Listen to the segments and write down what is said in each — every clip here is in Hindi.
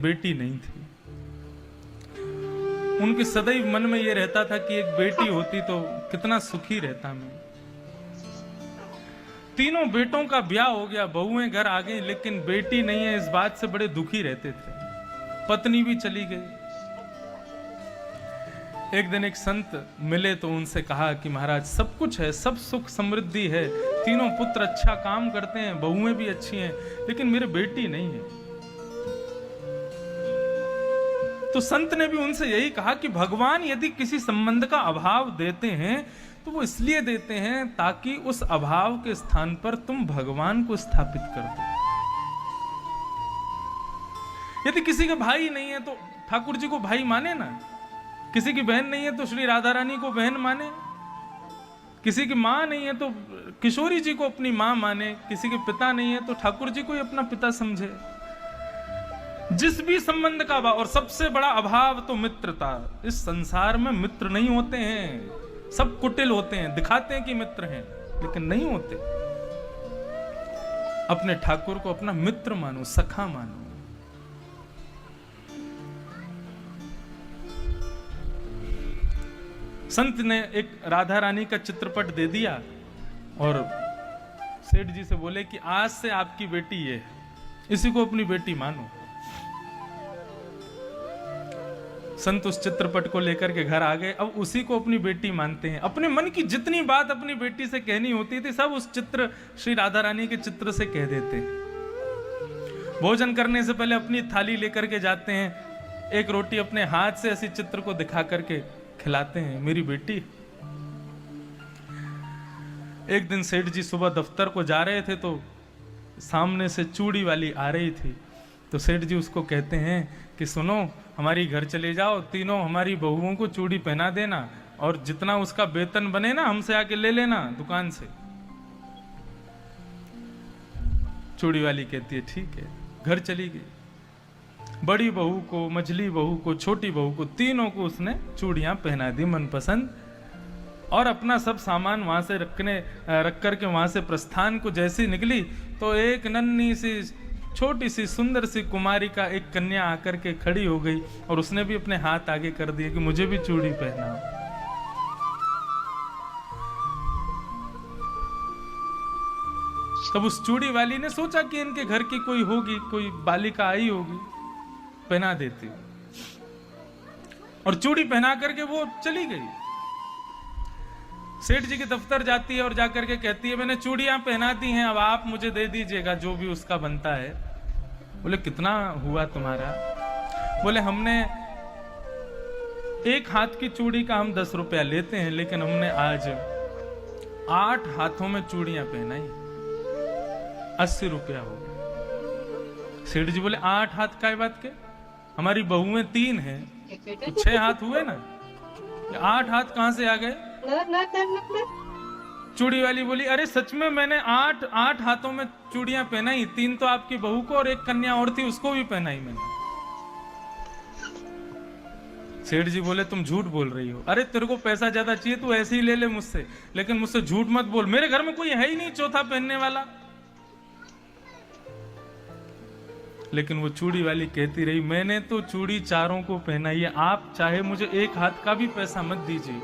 बेटी नहीं थी। उनके सदैव मन में यह रहता था कि एक बेटी होती तो कितना सुखी रहता मैं। तीनों बेटों का ब्याह हो गया, बहुएं घर आ गई, लेकिन बेटी नहीं है, इस बात से बड़े दुखी रहते थे। पत्नी भी चली गई। एक दिन एक संत मिले तो उनसे कहा कि महाराज सब कुछ है, सब सुख समृद्धि है, तीनों पुत्र अच्छा काम करते हैं, बहुएं भी अच्छी हैं, लेकिन मेरे बेटी नहीं है। तो संत ने भी उनसे यही कहा कि भगवान यदि किसी संबंध का अभाव देते हैं तो वो इसलिए देते हैं ताकि उस अभाव के स्थान पर तुम भगवान को स्थापित कर दो। यदि किसी के भाई नहीं है तो ठाकुर जी को भाई माने ना, किसी की बहन नहीं है तो श्री राधा रानी को बहन माने, किसी की मां नहीं है तो किशोरी जी को अपनी मां माने, किसी के पिता नहीं है तो ठाकुर जी को ही अपना पिता समझे। जिस भी संबंध का अभाव, और सबसे बड़ा अभाव तो मित्रता। इस संसार में मित्र नहीं होते हैं, सब कुटिल होते हैं, दिखाते हैं कि मित्र हैं लेकिन नहीं होते। अपने ठाकुर को अपना मित्र मानो, सखा मानो। संत ने एक राधा रानी का चित्रपट दे दिया और सेठ जी से बोले कि आज से आपकी बेटी ये है, इसी को अपनी बेटी मानो। संत उस चित्रपट को लेकर के घर आ गए, अब उसी को अपनी बेटी मानते हैं। अपने मन की जितनी बात अपनी बेटी से कहनी होती थी सब उस चित्र, श्री राधा रानी के चित्र से कह देते हैं। भोजन करने से पहले अपनी थाली लेकर के जाते हैं, एक रोटी अपने हाथ से ऐसी चित्र को दिखा करके खिलाते हैं, मेरी बेटी। एक दिन सेठ जी सुबह दफ्तर को जा रहे थे तो सामने से चूड़ी वाली आ रही थी, तो सेठ जी उसको कहते हैं कि सुनो, हमारी घर चले जाओ, तीनों हमारी बहुओं को चूड़ी पहना देना और जितना उसका वेतन बने ना हमसे आके ले लेना दुकान से। चूड़ी वाली कहती है ठीक है, घर चली गई। बड़ी बहू को, मझली बहू को, छोटी बहू को, तीनों को उसने चूड़ियां पहना दी मनपसंद, और अपना सब सामान वहां से रख करके वहां से प्रस्थान को जैसी निकली तो एक नन्ही सी छोटी सी सुंदर सी कुमारी का एक कन्या आकर के खड़ी हो गई और उसने भी अपने हाथ आगे कर दिए कि मुझे भी चूड़ी पहनाओ। तब उस चूड़ी वाली ने सोचा कि इनके घर की कोई होगी, कोई बालिका आई होगी, पहना देती, और चूड़ी पहना करके वो चली गई। सेठ जी के दफ्तर जाती है और जाकर के कहती है मैंने चूड़ियां पहना दी हैं, अब आप मुझे दे दीजिएगा जो भी उसका बनता है। बोले कितना हुआ तुम्हारा? बोले हमने एक हाथ की चूड़ी का हम 10 रुपया लेते हैं, लेकिन हमने आज 8 हाथों में चूड़ियां पहनाई, 80 रुपया हो गया। सेठ जी बोले 8 हाथ काय बात के, हमारी बहुएं 3 हैं तो 6 हाथ हुए ना, 8 हाथ कहां से आ गए? चूड़ी वाली बोली अरे सच में मैंने 8 हाथों में चूड़ियां पहनाई, 3 तो आपकी बहू को और एक कन्या और थी उसको भी पहनाई मैंने। सेठ जी बोले तुम झूठ बोल रही हो। अरे तेरे को पैसा ज्यादा चाहिए तू ऐसे ही ले ले मुझसे, लेकिन मुझसे झूठ मत बोल, मेरे घर में कोई है ही नहीं चौथा पहनने वाला। लेकिन वो चूड़ी वाली कहती रही मैंने तो चूड़ी चारों को पहनाई है, आप चाहे मुझे एक हाथ का भी पैसा मत दीजिए,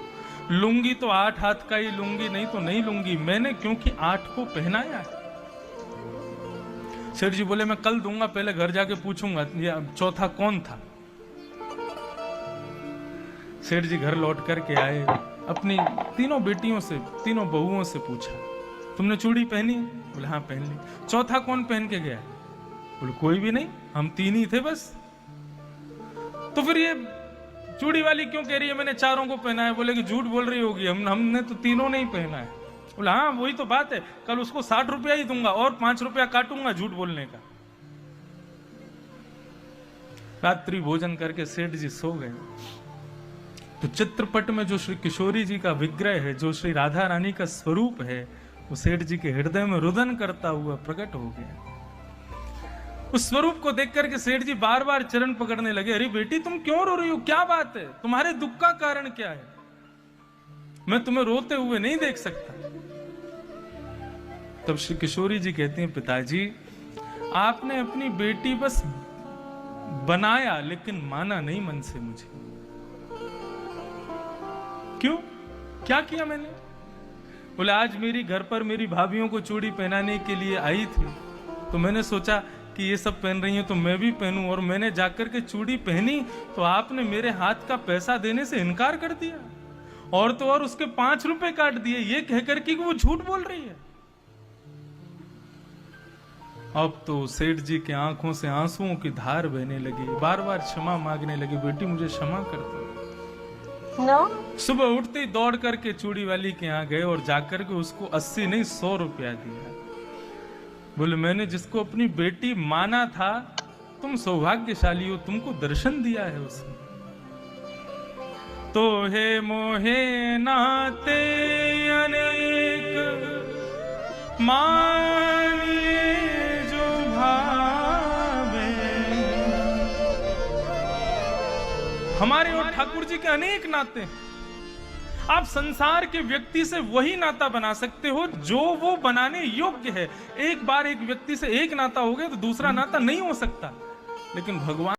लूंगी तो 8 हाथ का ही लूंगी, नहीं तो नहीं लूंगी, मैंने क्योंकि 8 को पहनाया। सेठ जी बोले मैं कल दूंगा, पहले घर जाके पूछूंगा ये चौथा कौन था। सेठ जी घर लौट करके आए, अपनी तीनों बेटियों से, तीनों बहुओं से पूछा तुमने चूड़ी पहनी? बोले हाँ पहन ली। चौथा कौन पहन के गया? बोले कोई भी नहीं, हम 3 ही थे बस। तो फिर ये चूड़ी वाली क्यों कह रही है मैंने चारों को पहना है? बोले कि झूठ बोल रही होगी, हमने तो तीनों नहीं पहना है। बोला हाँ वही तो बात है, कल उसको 60 रुपया ही दूंगा और 5 रुपया काटूंगा झूठ बोलने का। रात्रि भोजन करके सेठ जी सो गए। तो चित्रपट में जो श्री किशोरी जी का विग्रह है, जो श्री राधा रानी का स्वरूप है, वो सेठ जी के हृदय में रुदन करता हुआ प्रकट हो गया। उस स्वरूप को देख करके सेठ जी बार बार चरण पकड़ने लगे। अरे बेटी तुम क्यों रो रही हो, क्या बात है, तुम्हारे दुख का कारण क्या है? मैं तुम्हें रोते हुए नहीं देख सकता। तब श्री किशोरी जी कहती हैं पिताजी आपने अपनी बेटी बस बनाया लेकिन माना नहीं मन से मुझे। क्यों? क्या किया मैंने? बोले आज मेरी घर पर मेरी भाभीयों को चूड़ी पहनाने के लिए आई थी, तो मैंने सोचा कि ये सब पहन रही हैं तो मैं भी पहनूं, और मैंने जाकर के चूड़ी पहनी तो आपने मेरे हाथ का पैसा देने से इनकार कर दिया, और तो और उसके 5 रुपए काट दिए, ये कहकर कि वो झूठ बोल रही है। अब तो सेठ जी के आंखों से आंसुओं की धार बहने लगी, बार बार क्षमा मांगने लगी, बेटी मुझे क्षमा कर दो। सुबह उठते ही दौड़ करके चूड़ी वाली के यहाँ गए और जाकर के उसको 80 नहीं 100 रुपया दिया। बोले मैंने जिसको अपनी बेटी माना था, तुम सौभाग्यशाली हो, तुमको दर्शन दिया है उसने। तो हे मोहे नाते अनेक मानिए जो भावे। हमारे और ठाकुर जी के अनेक नाते हैं। आप संसार के व्यक्ति से वही नाता बना सकते हो जो वो बनाने योग्य है। एक बार एक व्यक्ति से एक नाता हो गया तो दूसरा नाता नहीं हो सकता, लेकिन भगवान